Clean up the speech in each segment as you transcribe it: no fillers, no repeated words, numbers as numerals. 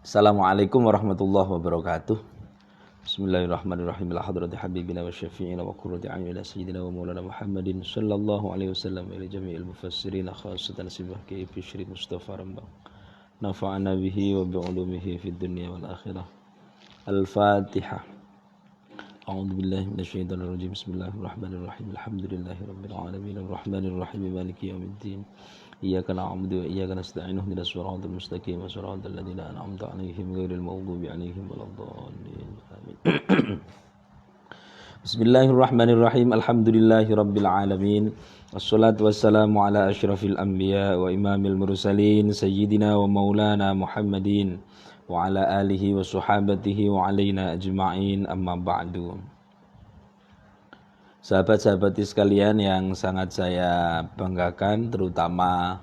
Assalamualaikum warahmatullahi wabarakatuh. Bismillahirrahmanirrahim. Ila hadrati habibina wa syafi'ina wa qurrati a'yunina sayyidina wa maulana Muhammadin sallallahu alaihi wasallam ila jami'il mufassirin khassatan sibah ki Syri Mustafa Rambang. Nafa'ana bihi wa bi'ulumihi fid dunya wal akhirah. Al-Fatihah. A'udzu billahi minasyaitonir rajim. Bismillahirrahmanirrahim. Alhamdulillahirabbil alamin arrahmanir rahim maliki yaumiddin. Iyyaka na'budu wa iyyaka nasta'in ihdinas siratal mustaqim siratal ladzina an'amta 'alaihim ghairil maghdubi 'alaihim waladdallin. Amin. Bismillahirrahmanirrahim. Alhamdulillahirabbil alamin. Wassalatu wassalamu ala asyrafil anbiya wa imamil mursalin sayyidina wa maulana Muhammadin wa ala alihi wa sahabatihi wa alaina ajma'in, amma ba'du. Sahabat-sahabat sekalian yang sangat saya banggakan, terutama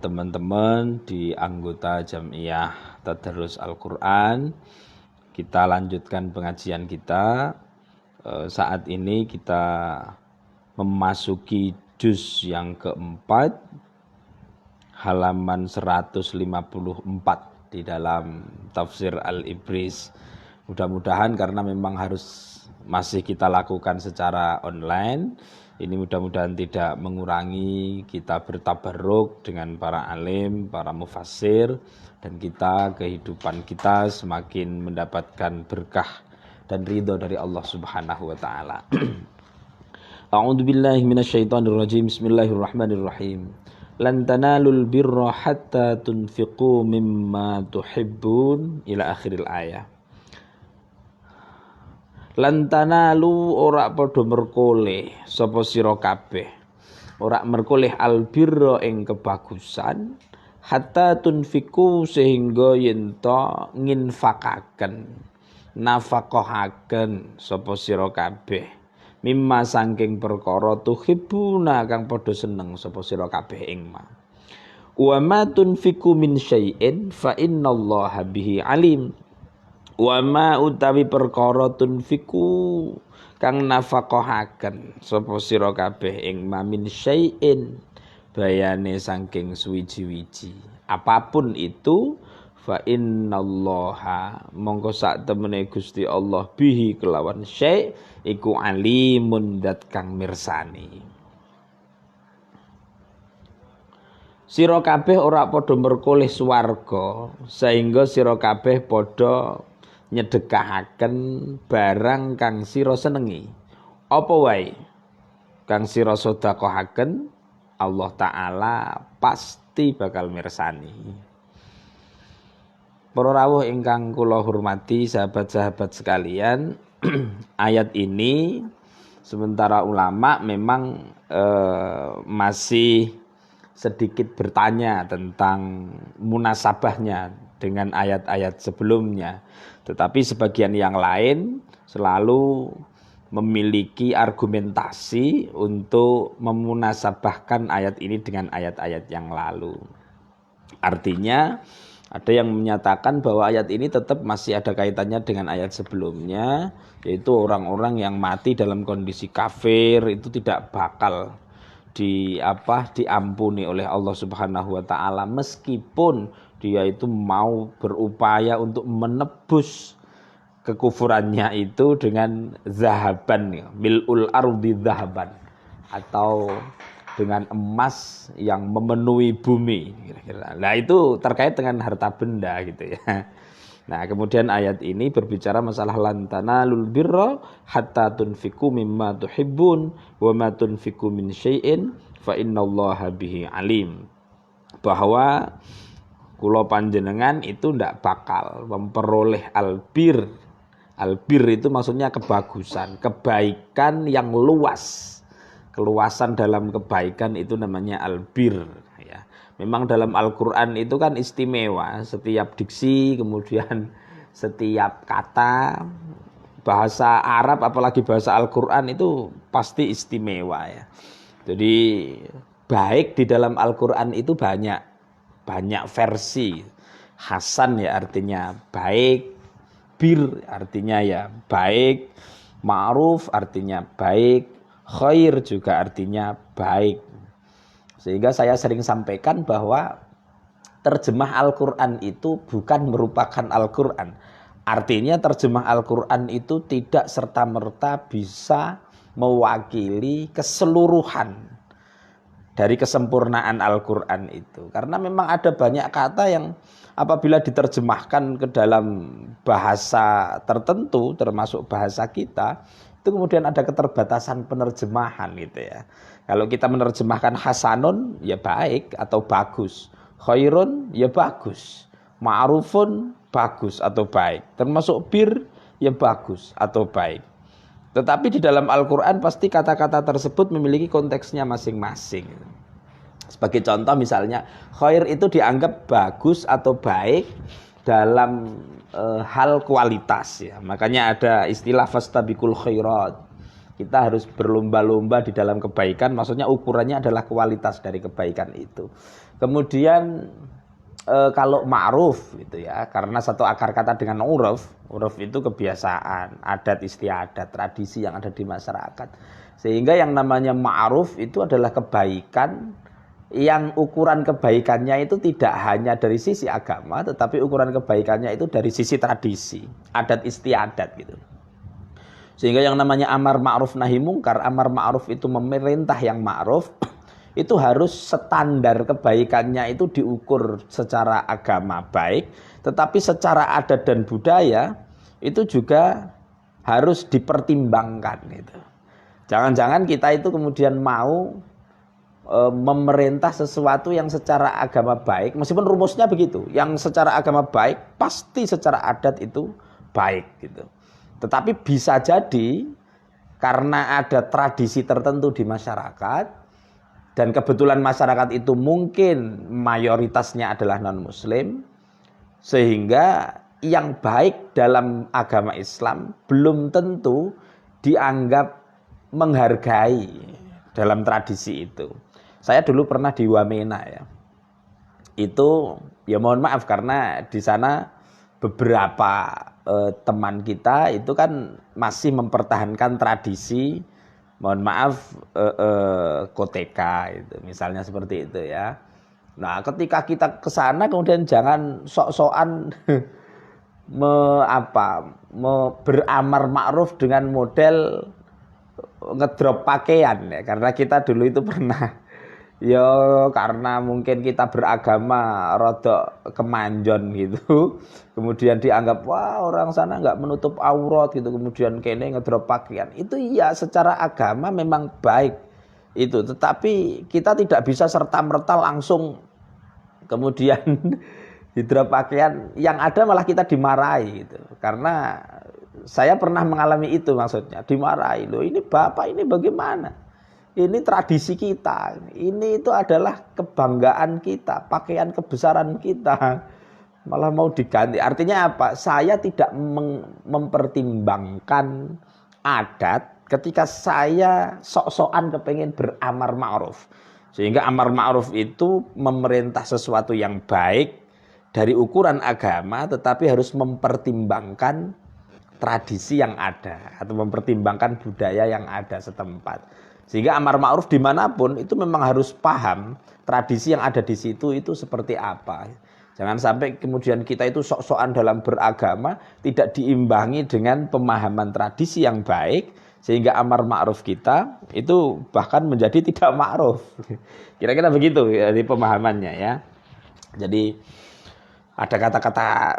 teman-teman di anggota Jam'iyah Tadarus Al-Quran. Kita lanjutkan pengajian kita. Saat ini kita memasuki juz yang keempat, halaman 154 di dalam tafsir Al-Ibris. Mudah-mudahan karena memang harus masih kita lakukan secara online, ini mudah-mudahan tidak mengurangi kita bertabarruk dengan para alim, para mufassir, dan kehidupan kita semakin mendapatkan berkah dan ridho dari Allah Subhanahu wa taala. A'udzu billahi minasyaitonir rajim. Bismillahirrahmanirrahim. Lan tanalul birra hatta tunfiqu mimma tuhibbun ila akhiril ayah. Lan tanalu ora padha merkoleh sapa sira kabeh, ora merkoleh albirra ing kebagusan, hatta tunfiku sehingga yen to nginfakaken, nafaqahaken sapa sira kabeh, mimma saking perkara tuhibuna kang padha seneng sapa sira kabeh ing ma. Wa ma tunfiku min syai'in fa innallaha bihi alim. Wa ma utawi perkara tunfiku kang nafaqahaken sapa sira kabeh ing mamin syai'in, bayane saking suwiji-wiji apapun itu, fa innallaha mongko sak temene Gusti Allah bihi kelawan syai' iku alimun dat kang mirsani. Sira kabeh ora padha merkoleh swarga sehingga sira kabeh padha nyedekahaken barang kang sira senengi. Apa wae kang sira sedekahaken, Allah taala pasti bakal mirsani. Para rawuh ingkang kula hormati, sahabat-sahabat sekalian, ayat ini sementara ulama memang masih sedikit bertanya tentang munasabahnya dengan ayat-ayat sebelumnya. Tetapi sebagian yang lain selalu memiliki argumentasi untuk memunasabahkan ayat ini dengan ayat-ayat yang lalu. Artinya ada yang menyatakan bahwa ayat ini tetap masih ada kaitannya dengan ayat sebelumnya, yaitu orang-orang yang mati dalam kondisi kafir itu tidak bakal diampuni oleh Allah Subhanahu wa taala, meskipun dia itu mau berupaya untuk menebus kekufurannya itu dengan zahaban, mil'ul ardi zahaban, atau dengan emas yang memenuhi bumi kira-kira. Nah, itu terkait dengan harta benda gitu ya. Nah, kemudian ayat ini berbicara masalah lan tanalul birra hatta tunfiqu mimma tuhibbun wa ma tunfiqu min syai'in fa innallaha bihi alim. Bahwa kula panjenengan itu ndak bakal memperoleh albir. Albir itu maksudnya kebagusan, kebaikan yang luas. Keluasan dalam kebaikan itu namanya albir ya. Memang dalam Al-Qur'an itu kan istimewa, setiap diksi, kemudian setiap kata, bahasa Arab apalagi bahasa Al-Qur'an itu pasti istimewa ya. Jadi baik di dalam Al-Qur'an itu banyak versi. Hasan ya artinya baik, bir artinya ya baik, ma'ruf artinya baik, khair juga artinya baik. Sehingga saya sering sampaikan bahwa terjemah Al-Quran itu bukan merupakan Al-Quran. Artinya terjemah Al-Quran itu tidak serta-merta bisa mewakili keseluruhan dari kesempurnaan Al-Quran itu. Karena memang ada banyak kata yang apabila diterjemahkan ke dalam bahasa tertentu, termasuk bahasa kita, itu kemudian ada keterbatasan penerjemahan gitu ya. Kalau kita menerjemahkan hasanun, ya baik atau bagus. Khairun, ya bagus. Ma'rufun, bagus atau baik. Termasuk bir, ya bagus atau baik. Tetapi di dalam Al-Quran pasti kata-kata tersebut memiliki konteksnya masing-masing. Sebagai contoh misalnya, khair itu dianggap bagus atau baik dalam hal kualitas ya. Makanya ada istilah fastabiqul khairat. Kita harus berlomba-lomba di dalam kebaikan, maksudnya ukurannya adalah kualitas dari kebaikan itu. Kemudian kalau ma'ruf gitu ya, karena satu akar kata dengan uruf itu kebiasaan, adat istiadat, tradisi yang ada di masyarakat. Sehingga yang namanya ma'ruf itu adalah kebaikan yang ukuran kebaikannya itu tidak hanya dari sisi agama, tetapi ukuran kebaikannya itu dari sisi tradisi, adat istiadat gitu. Sehingga yang namanya amar ma'ruf nahi mungkar, amar ma'ruf itu memerintah yang ma'ruf, itu harus standar kebaikannya itu diukur secara agama baik, tetapi secara adat dan budaya itu juga harus dipertimbangkan gitu. Jangan-jangan kita itu kemudian mau memerintah sesuatu yang secara agama baik, meskipun rumusnya begitu, yang secara agama baik pasti secara adat itu baik gitu. Tetapi bisa jadi karena ada tradisi tertentu di masyarakat dan kebetulan masyarakat itu mungkin mayoritasnya adalah non-muslim, sehingga yang baik dalam agama Islam belum tentu dianggap menghargai dalam tradisi itu. Saya dulu pernah di Wamena ya. Itu ya mohon maaf karena di sana beberapa teman kita itu kan masih mempertahankan tradisi, mohon maaf koteka itu misalnya seperti itu ya. Nah, ketika kita ke sana kemudian jangan sok-sokan beramar ma'ruf dengan model ngedrop pakaian ya, karena kita dulu itu pernah ya karena mungkin kita beragama rodok kemanjon gitu, kemudian dianggap wah orang sana nggak menutup aurat gitu, kemudian kene ngedrop pakaian. Itu iya secara agama memang baik itu, tetapi kita tidak bisa serta-merta langsung kemudian hidrop pakaian, yang ada malah kita dimarahi gitu. Karena saya pernah mengalami itu, maksudnya dimarahi, loh ini bapak ini bagaimana? Ini tradisi kita, ini itu adalah kebanggaan kita, pakaian kebesaran kita, malah mau diganti. Artinya apa? Saya tidak mempertimbangkan adat ketika saya sok-sokan kepengen beramar ma'ruf. Sehingga amar ma'ruf itu memerintah sesuatu yang baik dari ukuran agama, tetapi harus mempertimbangkan tradisi yang ada atau mempertimbangkan budaya yang ada setempat. Sehingga amar ma'ruf dimanapun itu memang harus paham tradisi yang ada di situ itu seperti apa. Jangan sampai kemudian kita itu sok-sokan dalam beragama tidak diimbangi dengan pemahaman tradisi yang baik, sehingga amar ma'ruf kita itu bahkan menjadi tidak ma'ruf. Kira-kira begitu ya, di pemahamannya ya. Jadi ada kata-kata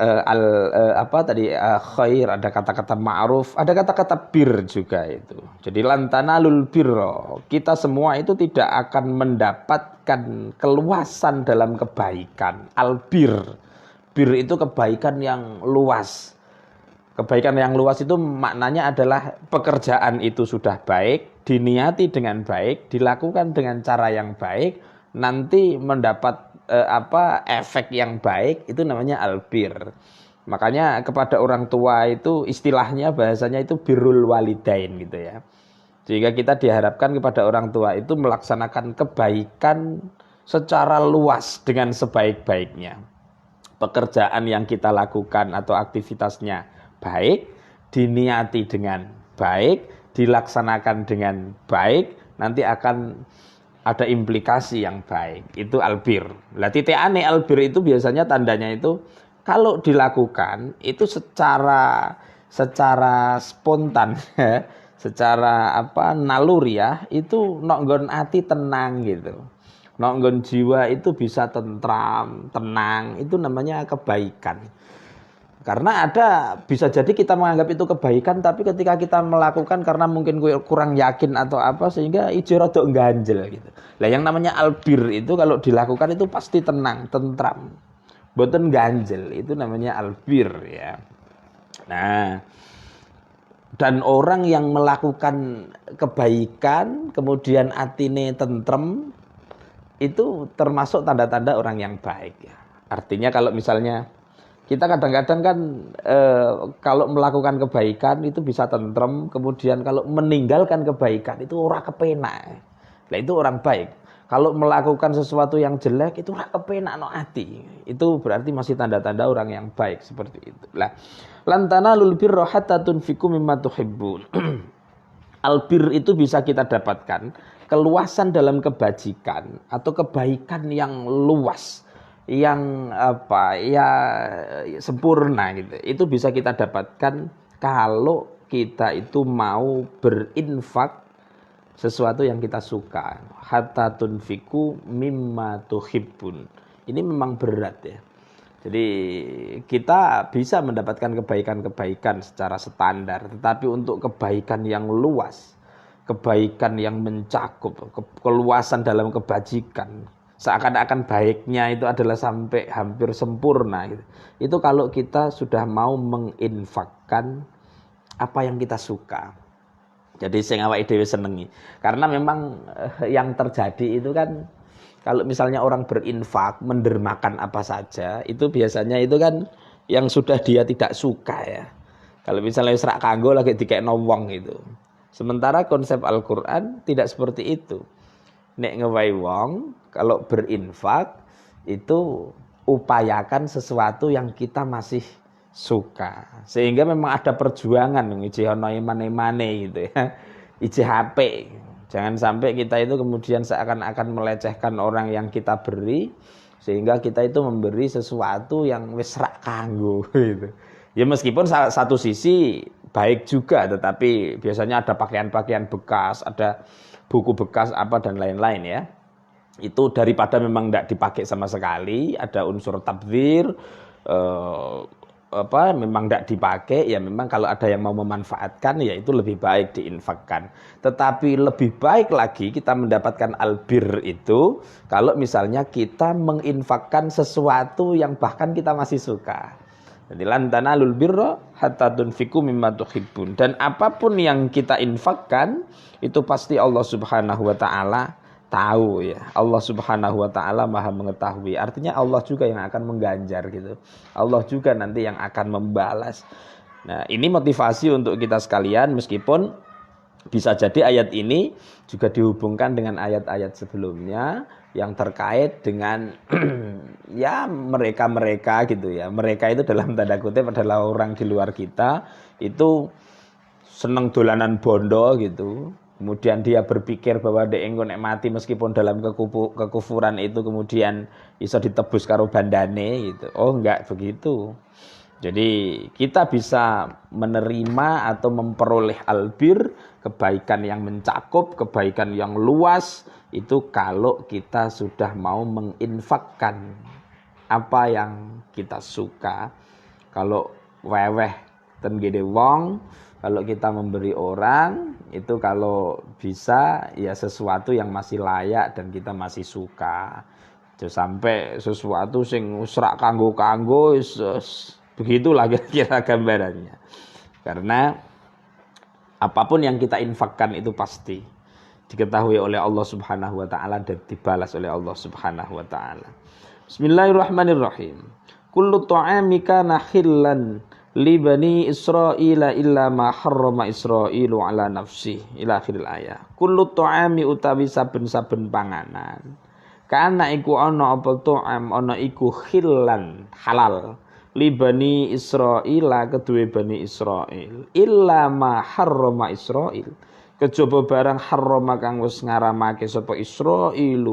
khair, ada kata-kata ma'ruf, ada kata-kata bir juga itu. Jadi lantanalul birra, kita semua itu tidak akan mendapatkan keluasan dalam kebaikan. Albir, bir itu kebaikan yang luas. Kebaikan yang luas itu maknanya adalah pekerjaan itu sudah baik, diniati dengan baik, dilakukan dengan cara yang baik, nanti mendapat efek yang baik, itu namanya albir. Makanya kepada orang tua itu istilahnya bahasanya itu birrul walidain gitu ya. Sehingga kita diharapkan kepada orang tua itu melaksanakan kebaikan secara luas dengan sebaik-baiknya. Pekerjaan yang kita lakukan atau aktivitasnya baik, diniati dengan baik, dilaksanakan dengan baik, nanti akan ada implikasi yang baik. Itu albir. Lah titikane albir itu biasanya tandanya itu kalau dilakukan itu secara spontan secara naluriah itu nonggon ati tenang gitu. Nonggon jiwa itu bisa tentram, tenang, itu namanya kebaikan. Karena bisa jadi kita menganggap itu kebaikan, tapi ketika kita melakukan karena mungkin kurang yakin atau apa, sehingga ijo rada ganjel gitu. Lah yang namanya albir itu kalau dilakukan itu pasti tenang, tentram. Boten ganjel, itu namanya albir ya. Nah, dan orang yang melakukan kebaikan kemudian atine tentrem itu termasuk tanda-tanda orang yang baik ya. Artinya kalau misalnya kita kadang-kadang kan kalau melakukan kebaikan itu bisa tentrem, kemudian kalau meninggalkan kebaikan itu ora kepenak. Nah itu orang baik. Kalau melakukan sesuatu yang jelek itu ora kepenak no ati. Itu berarti masih tanda-tanda orang yang baik seperti itu. Lah lantana lul birra hatta tunfiqu mimma tuhibbun. Albir itu bisa kita dapatkan keluasan dalam kebajikan atau kebaikan yang luas, yang sempurna gitu. Itu bisa kita dapatkan kalau kita itu mau berinfak sesuatu yang kita suka. Hatta tunfiku mimma tuhibbun. Ini memang berat ya. Jadi kita bisa mendapatkan kebaikan-kebaikan secara standar, tetapi untuk kebaikan yang luas, kebaikan yang mencakup, keluasan dalam kebajikan, seakan-akan baiknya itu adalah sampai hampir sempurna gitu. Itu kalau kita sudah mau menginfakkan apa yang kita suka. Jadi sing awake dhewe senengi. Karena memang yang terjadi itu kan kalau misalnya orang berinfak, mendermakan apa saja, itu biasanya itu kan yang sudah dia tidak suka ya. Kalau misalnya serak kanggo lagi dikekno wong gitu. Sementara konsep Al-Qur'an tidak seperti itu. Nek ngewahi wong, kalau berinfak itu upayakan sesuatu yang kita masih suka. Sehingga memang ada perjuangan ngiji ono imane-imane gitu ya. Iji HP. Jangan sampai kita itu kemudian seakan-akan melecehkan orang yang kita beri, sehingga kita itu memberi sesuatu yang wis rak kanggo gitu. Ya meskipun satu sisi baik juga, tetapi biasanya ada pakaian-pakaian bekas, ada buku bekas apa dan lain-lain ya. Itu daripada memang tidak dipakai sama sekali, ada unsur tabdzir, memang tidak dipakai, ya memang kalau ada yang mau memanfaatkan ya itu lebih baik diinfakkan. Tetapi lebih baik lagi kita mendapatkan albir itu kalau misalnya kita menginfakkan sesuatu yang bahkan kita masih suka. Jadi lan tanalul birra hatta tunfiqu mimma tuhibbun. Dan apapun yang kita infakkan itu pasti Allah Subhanahu wa taala tahu ya. Allah Subhanahu wa taala Maha mengetahui. Artinya Allah juga yang akan mengganjar gitu. Allah juga nanti yang akan membalas. Nah, ini motivasi untuk kita sekalian, meskipun bisa jadi ayat ini juga dihubungkan dengan ayat-ayat sebelumnya yang terkait dengan ya mereka-mereka gitu ya. Mereka itu dalam tanda kutip adalah orang di luar kita, itu seneng dolanan bondo gitu. Kemudian dia berpikir bahwa dia engko nek mati meskipun dalam kekufuran itu kemudian bisa ditebus karo bandane gitu. Oh enggak begitu. Jadi kita bisa menerima atau memperoleh albir, kebaikan yang mencakup, kebaikan yang luas, itu kalau kita sudah mau menginfakkan apa yang kita suka. Kalau weweh ten gede wong, kalau kita memberi orang, itu kalau bisa ya sesuatu yang masih layak dan kita masih suka. Jangan sampai sesuatu sing usrak kanggo-kanggo begitulah kira-kira gambarannya. Karena apapun yang kita infakkan itu pasti diketahui oleh Allah Subhanahu wa taala dan dibalas oleh Allah Subhanahu wa taala. Bismillahirrahmanirrahim. Kullu ta'ami kana khillan li bani Israila illa ma harrama Israilu ala nafsi ila akhiril ayat. Kullu ta'ami utawi saben-saben panganan. Kana iku ana apa ta'am ana iku khillan halal. Li bani Israila kedue bani Israil illa ma harrama Israil kejaba barang harrama kang wis ngaramake sapa Israil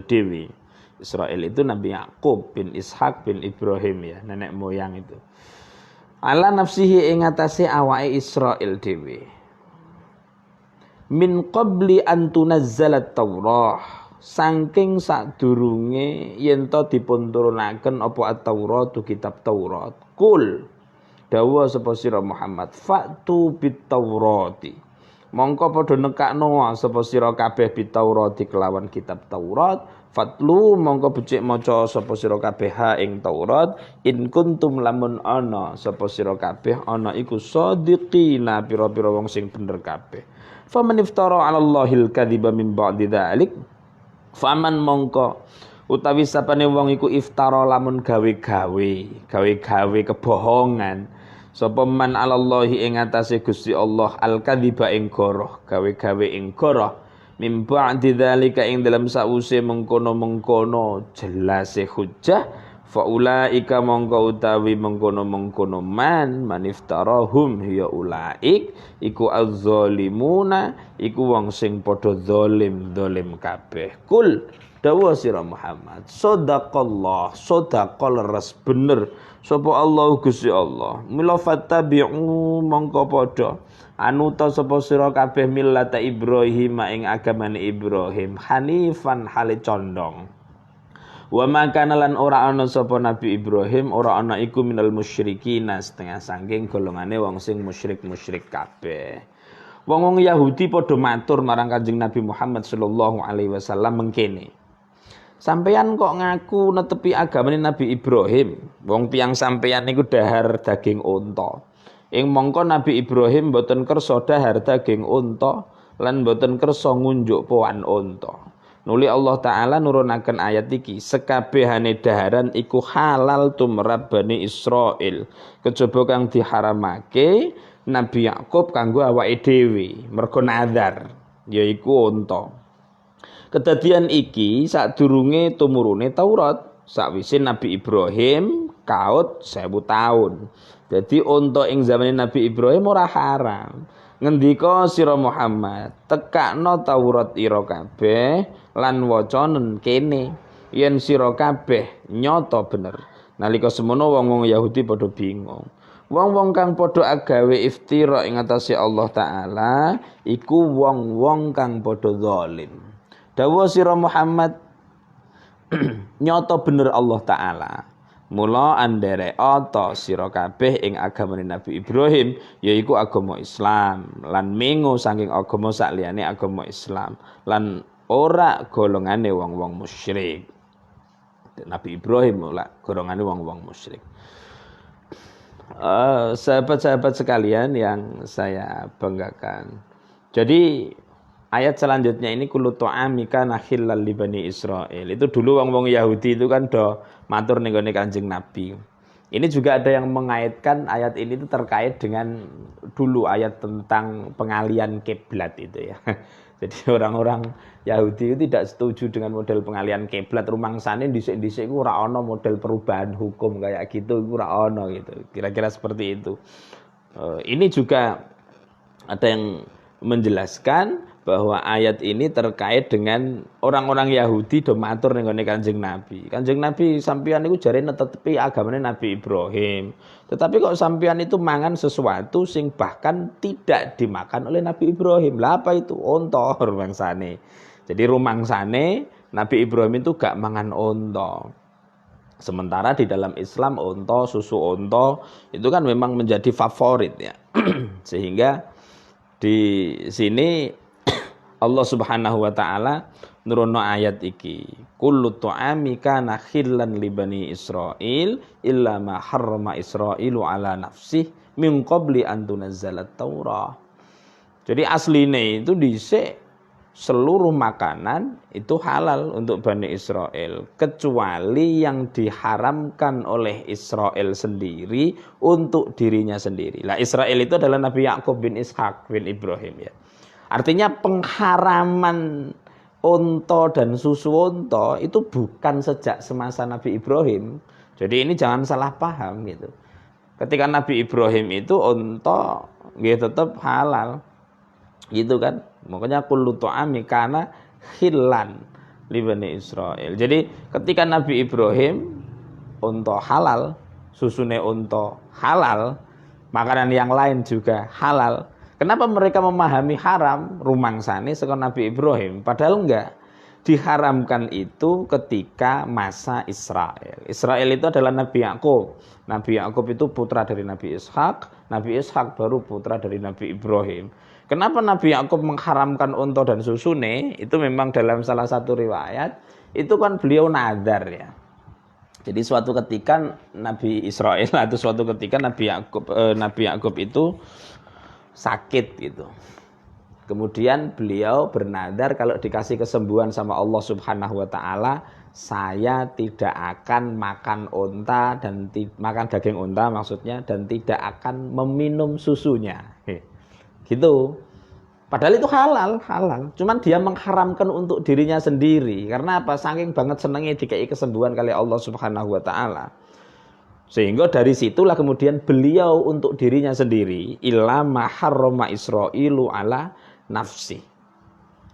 dewi. Israil itu Nabi Yakub bin Ishak bin Ibrahim ya, nenek moyang itu. Ala nafsihi ing atase awake Israil dewi. Min qabli an tunazzalat Taurah, saking sadurunge yen to dipun turunaken apa at-Taurat kitab Taurat. Kul dawuh sapa sira Muhammad, fa'tu bit Taurati. Mongko padha nekakno sapa sira kabeh bit Taurati kelawan kitab Taurat. Fatlu mongko becik maca sapa sira kabeh ha ing Taurat, in kuntum lamun ana sapa sira kabeh ana iku shadiqina pira-pira wong sing bener kabeh. Faman iftara 'ala Allahil kadziba min ba'di dzalik, faman mongko utawi sapane wong iku iftara lamun gawe-gawe kebohongan sapa man 'ala Allahi ing atase Gusti Allah al kadziba ing goroh, gawe-gawe ing goroh min ba'di dzalika ing dalam sause mengkono-mengkono jelase hujjah, faulaika mongko utawi mengkono-mengkono maniftarahum hiya ulaik iku azzalimuna iku wong sing padha zalim kabeh. Kul dawuh sira Muhammad, sadaqallah, sadaqal ras bener sapa Allah Gusti Allah. Mila fattabi'u mongko padha anuta sapa sira kabeh millata Ibrahim ing agamane Ibrahim hanifan hale condong. Wa makana lan ora ana sapa Nabi Ibrahim ora ana iku minal musyrikin setengah saking golongane wong sing musyrik kabeh. Wong-wong Yahudi padha matur marang Kanjeng Nabi Muhammad sallallahu alaihi wasallam mengkene. Sampeyan kok ngaku netepi agamane Nabi Ibrahim, wong tiyang sampeyan niku dahar daging unta. Ing mongko Nabi Ibrahim boten kersa dahar daging unta lan boten kersa ngunjuk poan unta. Nuli Allah Ta'ala nurunaken ayat iki, sekabehane daharan iku halal tumrap Bani Israil, kejaba kang diharamake Nabi Yakub kanggo awake dhewe mergo nazar yaiku unta. Kedadian iki sadurunge tumurune Taurat, sakwise Nabi Ibrahim kaut 1000 tahun. Jadi unta ing zamane Nabi Ibrahim ora haram. Ngendika sira Muhammad, tekakno Taurat ira kabeh lan wacanen kene yen sira kabeh nyata bener. Nalika semono wong-wong Yahudi padha bingung. Wong-wong kang padha agawe iftira ing atase Allah Taala iku wong-wong kang padha zalim. Dawuh sira Muhammad, nyata bener Allah Taala. Mula andere ata sira kabeh ing agamane Nabi Ibrahim yaiku agama Islam lan mengo saking agama sakliyane agama Islam lan ora golongane wong-wong musyrik. Nabi Ibrahim ora golongane wong-wong musyrik. Sahabat-sahabat sekalian yang saya banggakan. Jadi ayat selanjutnya ini kullu ta'amika nahillal li bani Israil. Itu dulu wong-wong Yahudi itu kan do matur ning gone Kanjeng Nabi. Ini juga ada yang mengaitkan ayat ini itu terkait dengan dulu ayat tentang pengalian kiblat itu ya. Jadi orang-orang Yahudi itu tidak setuju dengan model pengalian kiblat. Rumangsane dhisik-dhisik iku ora ana model perubahan hukum kayak gitu, iku ora ana gitu. Kira-kira seperti itu. Ini juga ada yang menjelaskan bahwa ayat ini terkait dengan orang-orang Yahudi do matur ning gone Kanjeng Nabi. Kanjeng Nabi sampeyan niku jarene netepi agamane Nabi Ibrahim. Tetapi kok sampeyan itu mangan sesuatu sing bahkan tidak dimakan oleh Nabi Ibrahim. Lah apa itu? Unta rumangsane. Jadi rumangsane Nabi Ibrahim itu gak mangan unta. Sementara di dalam Islam unta, susu unta itu kan memang menjadi favorit ya. Sehingga di sini Allah Subhanahu wa taala nurono ayat iki. Kullu ta'ami kana khillan li bani Israil illa ma harrama Israilu ala nafsih min qabli an tunazzalat Taurah. Jadi asline itu dhisik seluruh makanan itu halal untuk Bani Israel kecuali yang diharamkan oleh Israel sendiri untuk dirinya sendiri. Lah Israel itu adalah Nabi Yakub bin Ishak bin Ibrahim ya. Artinya pengharaman unta dan susu unta itu bukan sejak semasa Nabi Ibrahim. Jadi ini jangan salah paham gitu. Ketika Nabi Ibrahim itu unta nggih tetap halal. Gitu kan? Makanya kullu ta'ami kana khillan li Bani Israil. Jadi ketika Nabi Ibrahim unta halal, susune unta halal, makanan yang lain juga halal. Kenapa mereka memahami haram rumangsane saka Nabi Ibrahim? Padahal enggak. Diharamkan itu ketika masa Israel. Israel itu adalah Nabi Yakub. Nabi Yakub itu putra dari Nabi Ishak. Nabi Ishak baru putra dari Nabi Ibrahim. Kenapa Nabi Yakub mengharamkan unta dan susune? Itu memang dalam salah satu riwayat. Itu kan beliau nadar ya. Jadi suatu ketika Nabi Israel atau suatu ketika Nabi Yakub itu sakit gitu. Kemudian beliau bernadar kalau dikasih kesembuhan sama Allah Subhanahu wa taala, saya tidak akan makan unta dan makan daging unta maksudnya dan tidak akan meminum susunya. Gitu. Padahal itu halal. Cuman dia mengharamkan untuk dirinya sendiri. Karena apa? Saking banget senangnya dikasih kesembuhan kali Allah Subhanahu wa taala. Sehingga dari situlah kemudian beliau untuk dirinya sendiri illa ma harrama Israilu ala nafsi.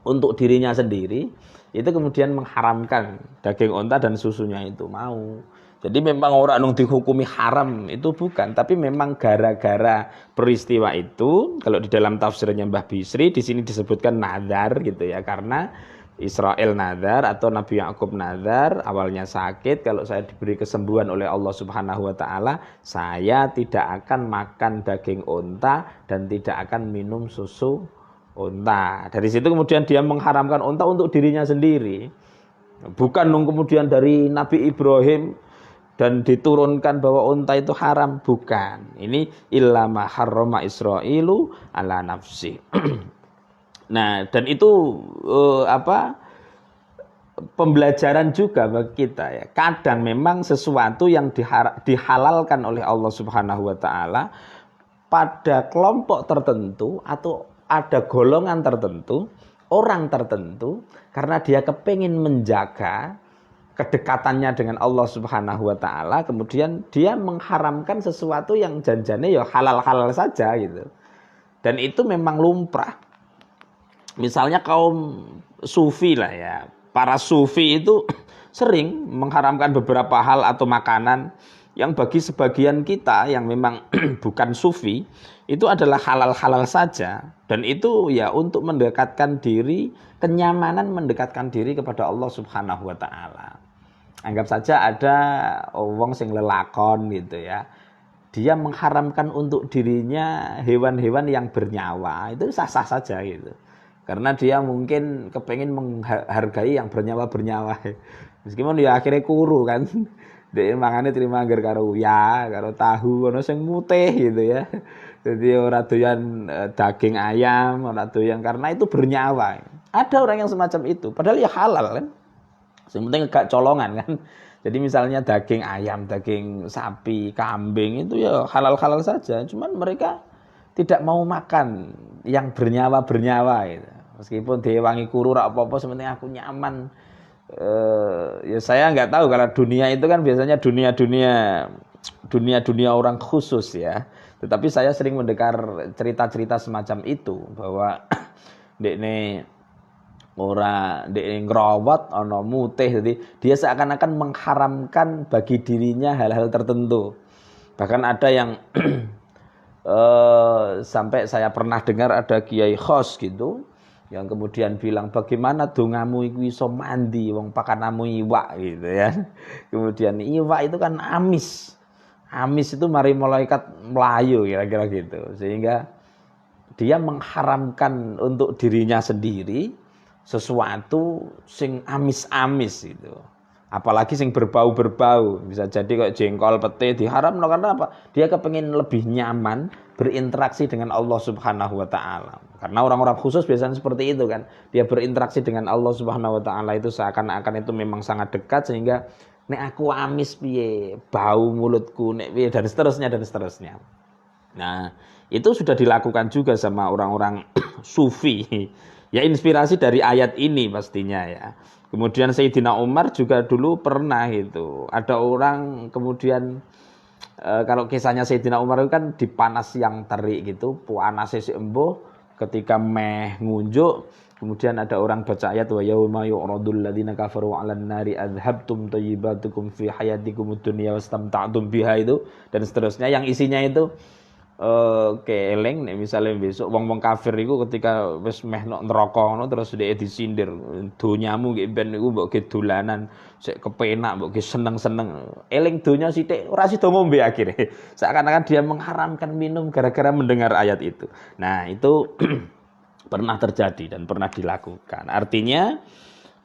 Untuk dirinya sendiri itu kemudian mengharamkan daging unta dan susunya itu mau. Jadi memang orang yang dihukumi haram itu bukan, tapi memang gara-gara peristiwa itu, kalau di dalam tafsirnya Mbah Bisri di sini disebutkan nadar gitu ya, karena Israel nadar atau Nabi Yakub nadar, awalnya sakit, kalau saya diberi kesembuhan oleh Allah Subhanahu wa taala, saya tidak akan makan daging unta dan tidak akan minum susu unta. Dari situ kemudian dia mengharamkan unta untuk dirinya sendiri. Bukan kemudian dari Nabi Ibrahim dan diturunkan bahwa unta itu haram, bukan. Ini illa ma harrama Israilu ala nafsi. Nah, dan itu pembelajaran juga bagi kita ya. Kadang memang sesuatu yang dihalalkan oleh Allah Subhanahu wa taala pada kelompok tertentu atau ada golongan tertentu, orang tertentu, karena dia kepingin menjaga kedekatannya dengan Allah Subhanahu wa taala, kemudian dia mengharamkan sesuatu yang janjane ya halal-halal saja gitu. Dan itu memang lumrah. Misalnya kaum sufi lah ya. Para sufi itu sering mengharamkan beberapa hal atau makanan yang bagi sebagian kita yang memang bukan sufi itu adalah halal-halal saja, dan itu ya untuk mendekatkan diri, kenyamanan mendekatkan diri kepada Allah Subhanahu wa taala. Anggap saja ada wong sing lelakon gitu ya. Dia mengharamkan untuk dirinya hewan-hewan yang bernyawa, itu sah-sah saja gitu. Karena dia mungkin kepengen menghargai yang bernyawa-bernyawa. Meskipun ya akhirnya kuru kan. Dia makanya terima anggar karo ya, karo tahu, ono sing mutih gitu ya. Jadi ora doyan daging ayam, ora doyan karena itu bernyawa. Ada orang yang semacam itu, padahal ya halal kan. Yang penting gak colongan kan. Jadi misalnya daging ayam, daging sapi, kambing itu ya halal-halal saja. Cuman mereka tidak mau makan yang bernyawa-bernyawa gitu. Meskipun diwangi kuru rak apa-apa, sebenarnya aku nyaman. Ya saya nggak tahu, kalau dunia itu kan biasanya dunia orang khusus ya. Tetapi saya sering mendengar cerita-cerita semacam itu bahwa dekne ngerawat ana mutih, jadi dia seakan-akan mengharamkan bagi dirinya hal-hal tertentu. Bahkan ada yang sampai saya pernah dengar ada kiai khos gitu yang kemudian bilang, bagaimana dongamu iku iso mandi wong pakanamu iwak gitu ya. Kemudian iwak itu kan amis. Amis itu mari malaikat melayu kira-kira gitu. Sehingga dia mengharamkan untuk dirinya sendiri sesuatu sing amis-amis gitu. Apalagi sing berbau-berbau, bisa jadi kayak jengkol, pete diharamkan karena apa? Dia kepengin lebih nyaman berinteraksi dengan Allah Subhanahu wa taala. Karena orang-orang khusus biasanya seperti itu kan. Dia berinteraksi dengan Allah Subhanahu wa taala itu seakan-akan itu memang sangat dekat, sehingga nek aku amis piye, bau mulutku nek piye, dan seterusnya. Nah, itu sudah dilakukan juga sama orang-orang sufi. Ya inspirasi dari ayat ini pastinya ya. Kemudian Sayyidina Umar juga dulu pernah itu. Ada orang kemudian kalau kisahnya Sayyidina Umar itu kan di panas yang terik gitu, panasnya si embuh ketika meh ngunjuk, kemudian ada orang baca ayat wa yauma yu'radul ladzina kafaru 'alan nari adhabtum thayyibatukum fi hayatikumud dunya wastamta'tum biha itu dan seterusnya yang isinya itu keeleng nek misale besok wong-wong kafir iku ketika wis meh neraka ngono terus dhek disindir donyamu nggih ben niku mbok ge dolanan sik kepenak mbok ge seneng-seneng eling donya sithik ora sida ngombe akhire seakan-akan dia mengharamkan minum gara-gara mendengar ayat itu. Nah, itu pernah terjadi dan pernah dilakukan. Artinya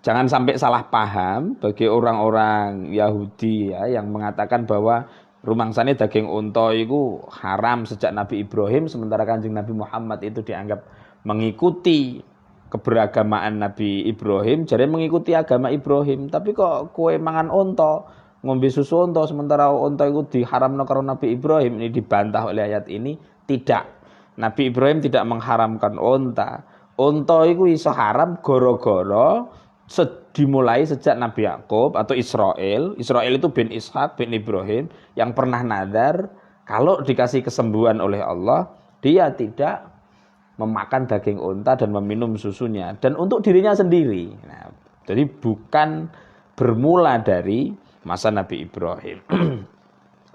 jangan sampai salah paham bagi orang-orang Yahudi ya yang mengatakan bahwa rumangsane daging unta itu haram sejak Nabi Ibrahim, sementara Kanjeng Nabi Muhammad itu dianggap mengikuti keberagamaan Nabi Ibrahim, jadi mengikuti agama Ibrahim. Tapi kok kowe mangan unta, ngombe susu unta sementara unta itu diharamno karo Nabi Ibrahim, ini dibantah oleh ayat ini. Tidak. Nabi Ibrahim tidak mengharamkan unta. Unta itu iso haram gara-gara dimulai sejak Nabi Yakub atau Israel. Israel itu bin Ishak bin Ibrahim yang pernah nadar kalau dikasih kesembuhan oleh Allah, dia tidak memakan daging unta dan meminum susunya dan untuk dirinya sendiri. Nah, jadi bukan bermula dari masa Nabi Ibrahim.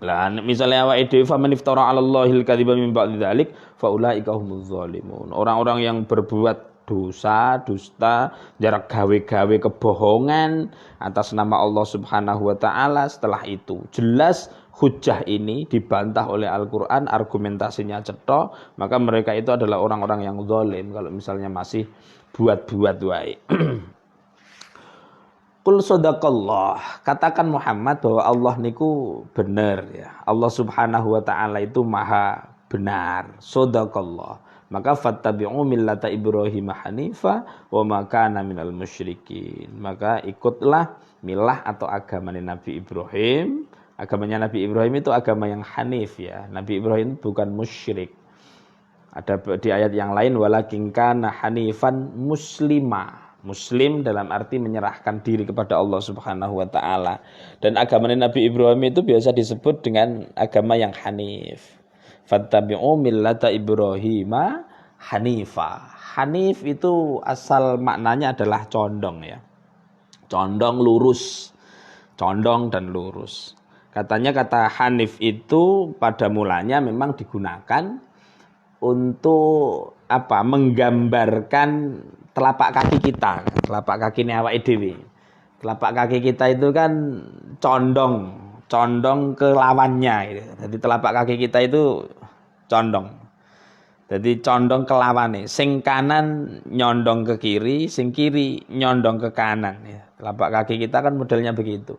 Lah misalnya awake dhewe fa man iftara 'ala Allahil kadziba min ba'di dzalik fa ulaika humuz zalimun. Orang-orang yang berbuat dosa, dusta, jarak gawe-gawe kebohongan atas nama Allah Subhanahu wa taala, setelah itu jelas hujjah ini dibantah oleh Al-Qur'an, argumentasinya cetok, maka mereka itu adalah orang-orang yang zalim kalau misalnya masih buat-buat wae. Qul sadaqallah, katakan Muhammad bahwa Allah niku benar ya. Allah Subhanahu wa taala itu maha benar. Sadaqallah. Maka fattabi'u millata Ibrahim hanifa wa ma kana minal musyrikin. Maka ikutlah milah atau agama Nabi Ibrahim. Agamanya Nabi Ibrahim itu agama yang hanif ya. Nabi Ibrahim bukan musyrik. Ada di ayat yang lain walakin kana hanifan muslima. Muslim dalam arti menyerahkan diri kepada Allah Subhanahu wa taala. Dan agama Nabi Ibrahim itu biasa disebut dengan agama yang hanif. Fattabi'u millata Ibrahim hanifa. Hanif itu asal maknanya adalah condong ya. Condong lurus. Condong dan lurus. Katanya kata hanif itu pada mulanya memang digunakan untuk apa? Menggambarkan telapak kaki kita. Telapak kaki awake dhewe. Telapak kaki kita itu kan condong ke lawannya gitu. Jadi telapak kaki kita itu condong. Jadi condong ke lawannya. Sing kanan nyondong ke kiri, sing kiri nyondong ke kanan ya. Telapak kaki kita kan modelnya begitu.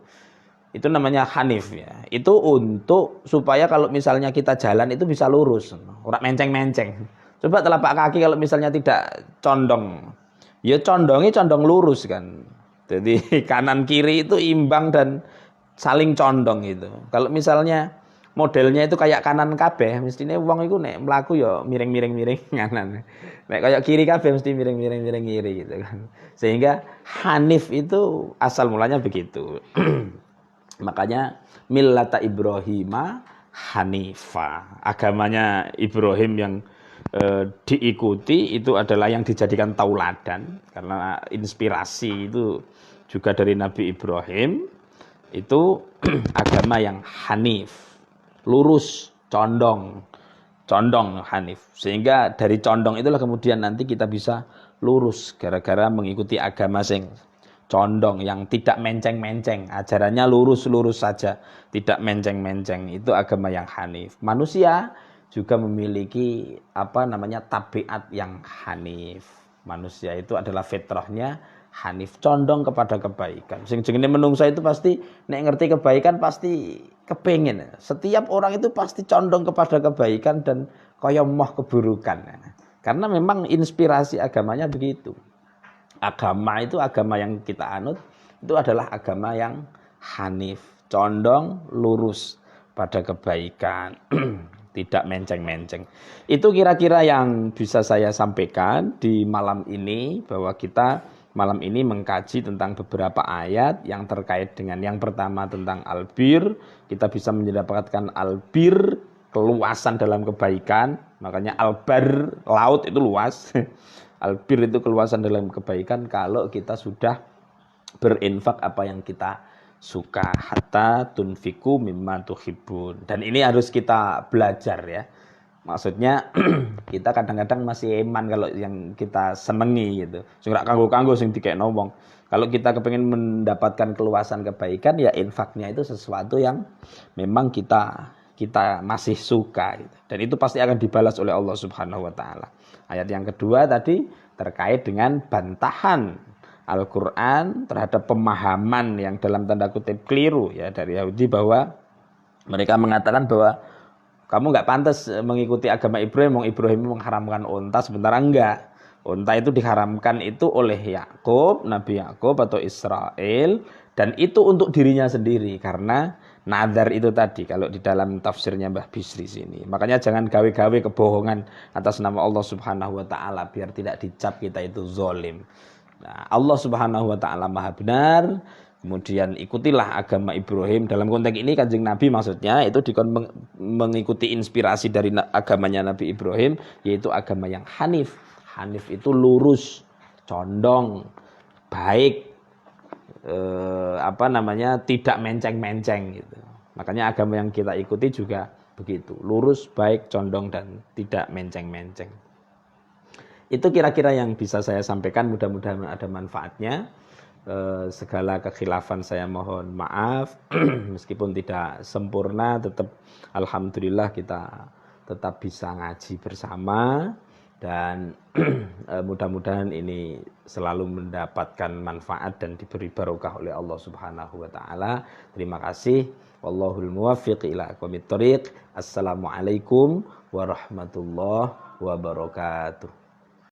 Itu namanya hanif ya. Itu untuk supaya kalau misalnya kita jalan itu bisa lurus, ora menceng-menceng. Coba telapak kaki kalau misalnya tidak condong. Ya condongnya condong lurus kan. Jadi kanan kiri itu imbang dan saling condong itu. Kalau misalnya modelnya itu kayak kanan kabeh, mestinya wong iku nek mlaku ya miring-miring kanan. Nek kayak kiri kabeh mesti miring-miring kiri gitu kan. Sehingga hanif itu asal mulanya begitu. Makanya millata Ibrahim hanifa. Agamanya Ibrahim yang diikuti itu adalah yang dijadikan tauladan karena inspirasi itu juga dari Nabi Ibrahim. Itu agama yang hanif, lurus, condong hanif. Sehingga dari condong itulah kemudian nanti kita bisa lurus gara-gara mengikuti agama sing condong yang tidak menceng-menceng. Ajarannya lurus-lurus saja, tidak menceng-menceng. Itu agama yang hanif. Manusia juga memiliki tabiat yang hanif. Manusia itu adalah fitrahnya hanif, condong kepada kebaikan. Sing jenenge menungsa itu pasti nek ngerti kebaikan pasti kepengin. Setiap orang itu pasti condong kepada kebaikan dan kaya moh keburukan. Karena memang inspirasi agamanya begitu. Agama itu agama yang kita anut itu adalah agama yang hanif, condong lurus pada kebaikan. Tidak menceng-menceng. Itu kira-kira yang bisa saya sampaikan di malam ini bahwa kita malam ini mengkaji tentang beberapa ayat yang terkait dengan yang pertama tentang albir. Kita bisa mendapatkan albir, keluasan dalam kebaikan. Makanya albar, laut itu luas. Albir itu keluasan dalam kebaikan kalau kita sudah berinfak apa yang kita suka. Hatta tunfiku mimma tuhibbun. Dan ini harus kita belajar ya. Maksudnya kita kadang-kadang masih eman kalau yang kita senengi gitu. Sing rak kanggo-kanggo sing dikekno wong. Kalau kita kepengen mendapatkan keluasan kebaikan ya infaknya itu sesuatu yang memang kita masih suka gitu. Dan itu pasti akan dibalas oleh Allah Subhanahu wa taala. Ayat yang kedua tadi terkait dengan bantahan Al-Qur'an terhadap pemahaman yang dalam tanda kutip keliru ya dari Yahudi, bahwa mereka mengatakan bahwa kamu nggak pantas mengikuti agama Ibrahim, Ibrahim mengharamkan unta, sementara enggak. Unta itu diharamkan itu oleh Yakub, Nabi Yakub atau Israel, dan itu untuk dirinya sendiri karena nazar itu tadi kalau di dalam tafsirnya Mbah Bisri sini. Makanya jangan gawe-gawe kebohongan atas nama Allah Subhanahu wa taala biar tidak dicap kita itu zalim. Nah, Allah Subhanahu wa taala Maha benar. Kemudian ikutilah agama Ibrahim. Dalam konteks ini Kanjeng Nabi maksudnya itu mengikuti inspirasi dari agamanya Nabi Ibrahim, yaitu agama yang hanif. Hanif itu lurus, condong, baik, tidak menceng-menceng gitu. Makanya agama yang kita ikuti juga begitu, lurus, baik, condong dan tidak menceng-menceng. Itu kira-kira yang bisa saya sampaikan, mudah-mudahan ada manfaatnya. Segala kekhilafan saya mohon maaf. Meskipun tidak sempurna, tetap alhamdulillah kita tetap bisa ngaji bersama, dan mudah-mudahan ini selalu mendapatkan manfaat dan diberi barokah oleh Allah Subhanahu wa taala. Terima kasih. Wallahul muwaffiq ila aqwamit thoriq. Assalamualaikum warahmatullahi wabarakatuh.